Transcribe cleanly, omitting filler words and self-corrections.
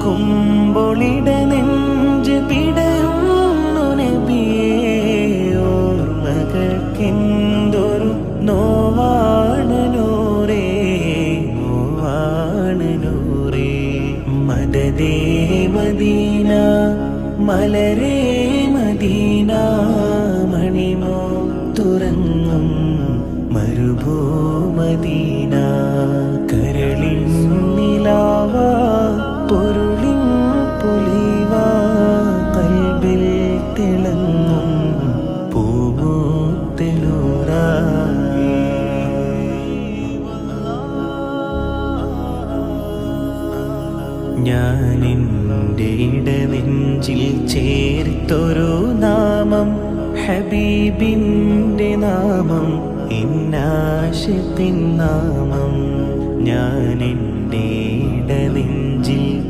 ഓർക്കുമ്പോളിട നെഞ്ച് പിടയുന്നു നബിയേ. ഓർമ്മകൾക്കെന്തൊരു നോവാണ് നൂറേ, നോവാണ് നൂറേ. മദദേ മദീന മലരേ മദീന, മണിമോ തുറങ്ങും മരുഭൂമദീന. കരളിൻ നിലാവ പൊരുളിൻ പൊലിവ, കൽബിൽ തിളങ്ങും പൂമൂത്തിനൂറ. ഞാനെൻ്റെ ഇടനെഞ്ചിൽ ചേർത്തൊരു നാമം, ഹബീബിൻ്റെ നാമം, ഇന്നാശിത്തിൻ നാമം. ഞാനെൻ്റെ